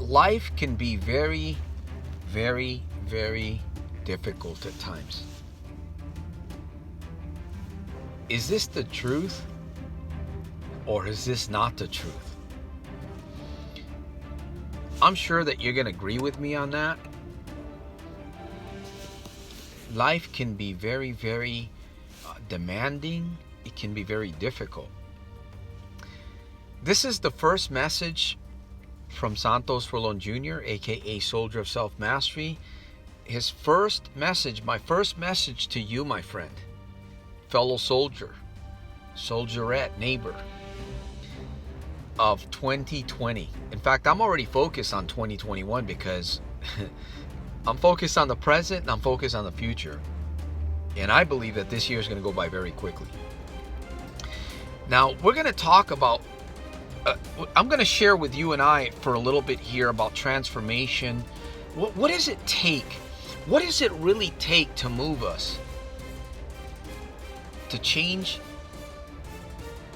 life can be very, very, very difficult at times. Is this the truth, or is this not the truth? I'm sure that you're going to agree with me on that. Life can be very, very demanding. It can be very difficult. This is the first message from Santos Rolon Jr., a.k.a. Soldier of Self-Mastery. His first message, my first message to you, my friend, fellow soldier, soldierette, neighbor of 2020. In fact, I'm already focused on 2021 because I'm focused on the present and I'm focused on the future. And I believe that this year is going to go by very quickly. Now, we're going to talk about, I'm going to share with you and I for a little bit here about transformation. What does it take? What does it really take to move us? To change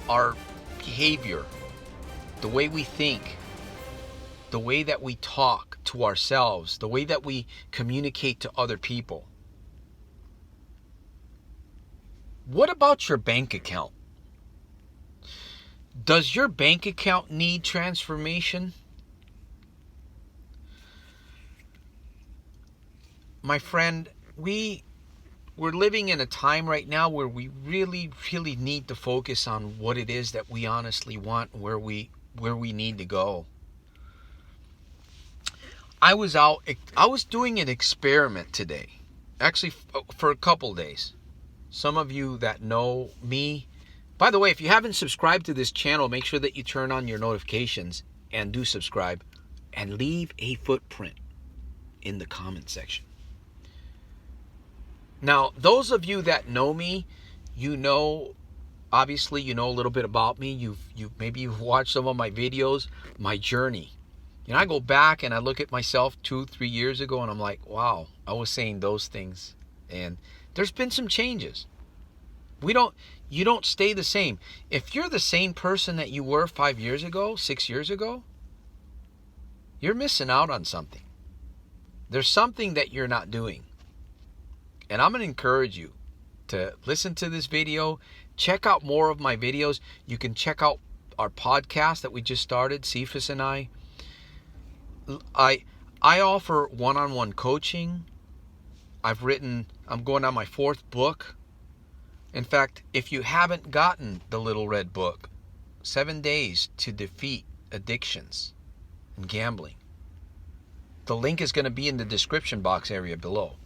our behavior, the way we think, the way that we talk to ourselves, the way that we communicate to other people. What about your bank account? Does your bank account need transformation? My friend, we're living in a time right now where we really, really need to focus on what it is that we honestly want, where we need to go. I was doing an experiment today, actually for a couple days. Some of you that know me, by the way, if you haven't subscribed to this channel, make sure that you turn on your notifications and do subscribe and leave a footprint in the comment section. Now, those of you that know me, obviously you know a little bit about me. Maybe you've watched some of my videos, my journey. I go back and I look at myself 2-3 years ago and I'm like, wow, I was saying those things. And there's been some changes. You don't stay the same. If you're the same person that you were 5 years ago, 6 years ago, you're missing out on something. There's something that you're not doing. And I'm going to encourage you to listen to this video, check out more of my videos. You can check out our podcast that we just started, Cephas and I. I offer one-on-one coaching. I'm going on my 4th book. In fact, if you haven't gotten the Little Red Book, 7 Days to Defeat Addictions and Gambling, the link is going to be in the description box area below.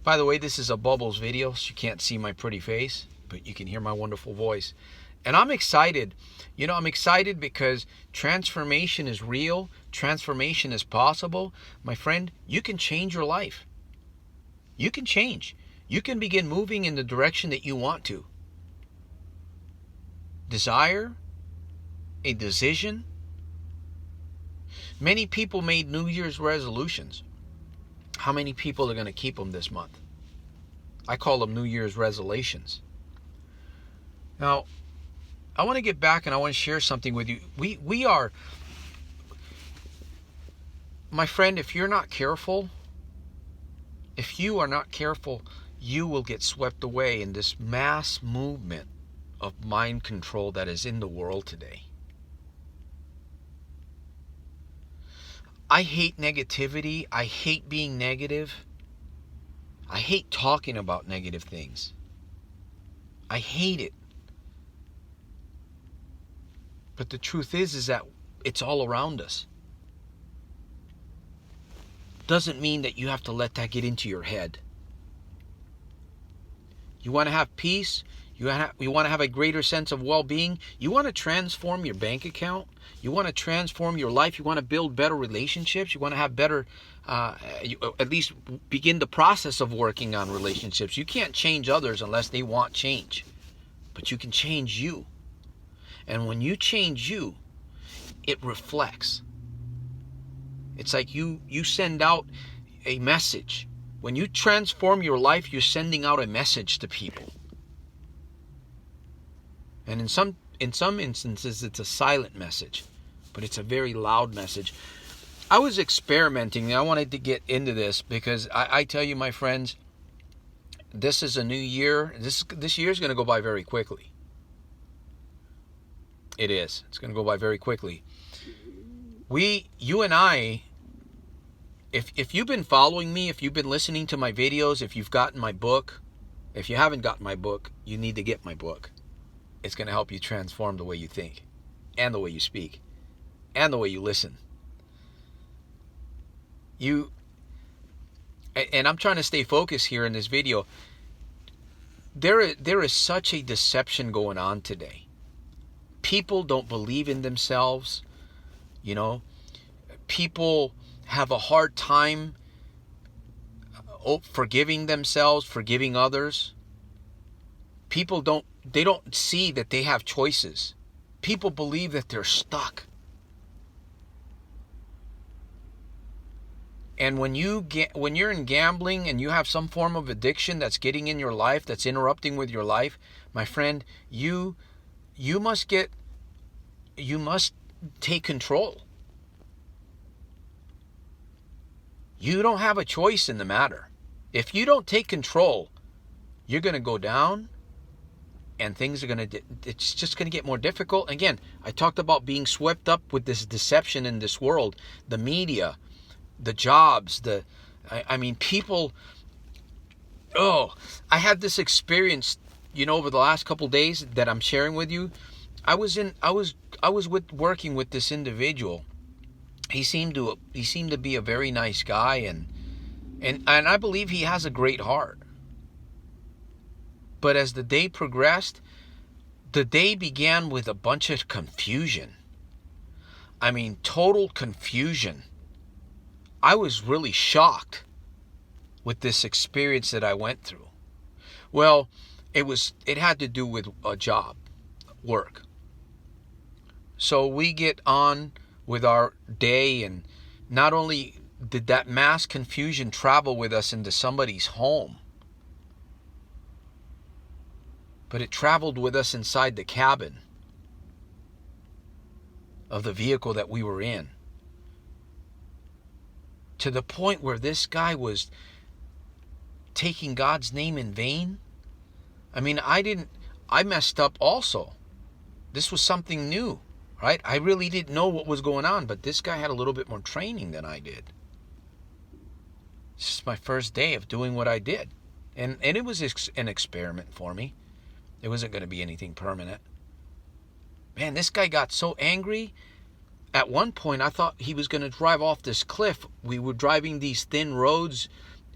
By the way, this is a Bubbles video, so you can't see my pretty face, but you can hear my wonderful voice. And I'm excited. I'm excited because transformation is real. Transformation is possible. My friend, you can change your life. You can change. You can begin moving in the direction that you want to. Desire, a decision. Many people made New Year's resolutions. How many people are going to keep them this month? I call them New Year's resolutions. Now, I want to get back and I want to share something with you. We are, my friend, if you're not careful, if you are not careful, you will get swept away in this mass movement of mind control that is in the world today. I hate negativity. I hate being negative. I hate talking about negative things. I hate it. But the truth is that it's all around us. Doesn't mean that you have to let that get into your head. You want to have peace? You want to have a greater sense of well-being? You want to transform your bank account? You want to transform your life? You want to build better relationships? You want to have better, at least begin the process of working on relationships. You can't change others unless they want change. But you can change you. And when you change you, it reflects. It's like you send out a message. When you transform your life, you're sending out a message to people. And in some instances, it's a silent message, but it's a very loud message. I was experimenting. I wanted to get into this because I tell you, my friends, this is a new year. This year is going to go by very quickly. It is. It's going to go by very quickly. You and I, if you've been following me, if you've been listening to my videos, if you've gotten my book, if you haven't gotten my book, you need to get my book. It's going to help you transform the way you think and the way you speak and the way you listen. And I'm trying to stay focused here in this video. There is such a deception going on today. People don't believe in themselves. People have a hard time forgiving themselves, forgiving others. People don't see that they have choices. People believe that they're stuck. And when you're in gambling and you have some form of addiction that's getting in your life, that's interrupting with your life, my friend, you must take control. You don't have a choice in the matter. If you don't take control, you're going to go down, and it's just going to get more difficult. Again, I talked about being swept up with this deception in this world, the media, the jobs, people. I had this experience, over the last couple days that I'm sharing with you. I was working with this individual. He seemed to be a very nice guy, and I believe he has a great heart. But as the day progressed, the day began with a bunch of confusion. Total confusion. I was really shocked with this experience that I went through. Well, it had to do with a job, work. So we get on with our day, and not only did that mass confusion travel with us into somebody's home, but it traveled with us inside the cabin of the vehicle that we were in. To the point where this guy was taking God's name in vain. I messed up also. This was something new, right? I really didn't know what was going on, but this guy had a little bit more training than I did. This is my first day of doing what I did. And it was an experiment for me. It wasn't going to be anything permanent. Man, this guy got so angry. At one point, I thought he was going to drive off this cliff. We were driving these thin roads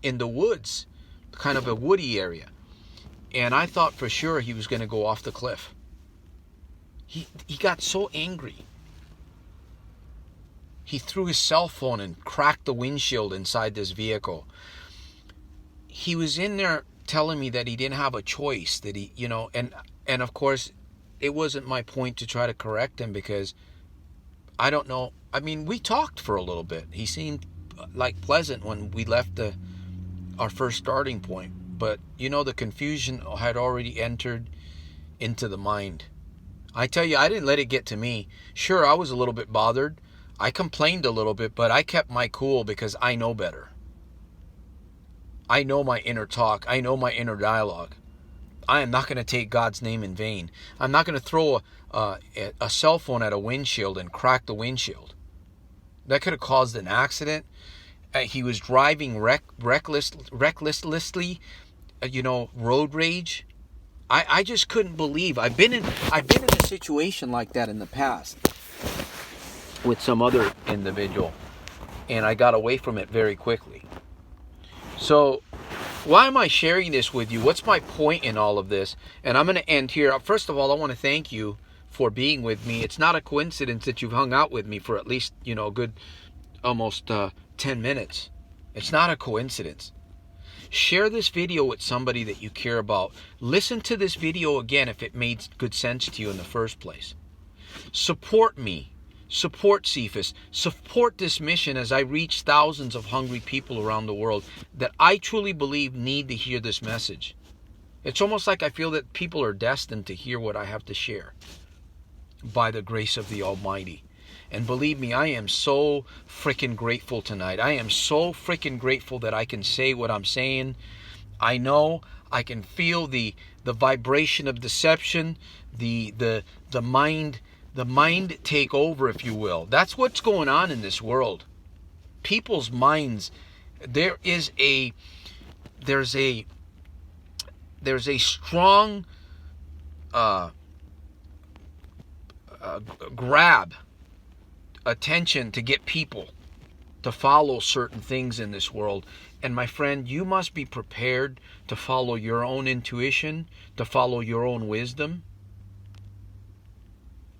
in the woods, kind of a woody area. And I thought for sure he was going to go off the cliff. He got so angry. He threw his cell phone and cracked the windshield inside this vehicle. He was in there telling me that he didn't have a choice, that he, and of course, it wasn't my point to try to correct him because I don't know. We talked for a little bit. He seemed like pleasant when we left our first starting point. But, the confusion had already entered into the mind. I tell you, I didn't let it get to me. Sure, I was a little bit bothered. I complained a little bit, but I kept my cool because I know better. I know my inner talk. I know my inner dialogue. I am not going to take God's name in vain. I'm not going to throw a cell phone at a windshield and crack the windshield. That could have caused an accident. He was driving recklessly, road rage. I just couldn't believe. I've been in a situation like that in the past with some other individual, and I got away from it very quickly. So, why am I sharing this with you? What's my point in all of this? And I'm going to end here. First of all, I want to thank you for being with me. It's not a coincidence that you've hung out with me for at least, a good almost 10 minutes. It's not a coincidence. Share this video with somebody that you care about. Listen to this video again if it made good sense to you in the first place. Support me. Support Cephas. Support this mission as I reach thousands of hungry people around the world that I truly believe need to hear this message. It's almost like I feel that people are destined to hear what I have to share by the grace of the Almighty. And believe me, I am so freaking grateful tonight. I am so freaking grateful that I can say what I'm saying. I know I can feel the vibration of deception, the mind take over, if you will. That's what's going on in this world. People's minds, there's a strong grab attention to get people to follow certain things in this world. And my friend, you must be prepared to follow your own intuition, to follow your own wisdom.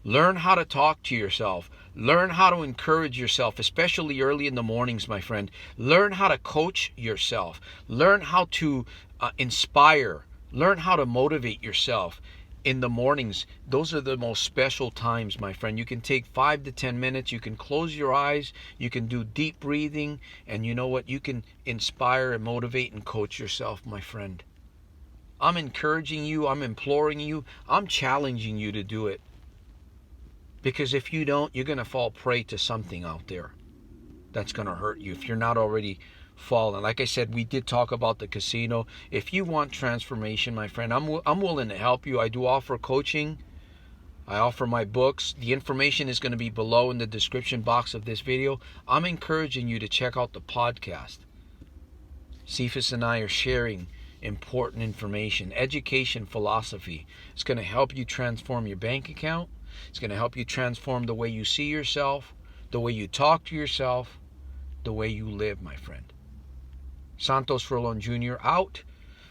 Learn how to talk to yourself. Learn how to encourage yourself, especially early in the mornings, my friend. Learn how to coach yourself. Learn how to inspire. Learn how to motivate yourself in the mornings. Those are the most special times, my friend. You can take 5 to 10 minutes. You can close your eyes. You can do deep breathing. And you know what? You can inspire and motivate and coach yourself, my friend. I'm encouraging you. I'm imploring you. I'm challenging you to do it. Because if you don't, you're going to fall prey to something out there that's going to hurt you if you're not already fallen. Like I said, we did talk about the casino. If you want transformation, my friend, I'm willing to help you. I do offer coaching. I offer my books. The information is going to be below in the description box of this video. I'm encouraging you to check out the podcast. Cephas and I are sharing important information, education, philosophy. It's going to help you transform your bank account. It's going to help you transform the way you see yourself, the way you talk to yourself, the way you live, my friend. Santos Furlong Jr. out,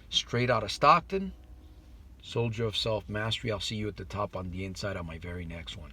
straight out of Stockton. Soldier of Self-Mastery. I'll see you at the top on the inside on my very next one.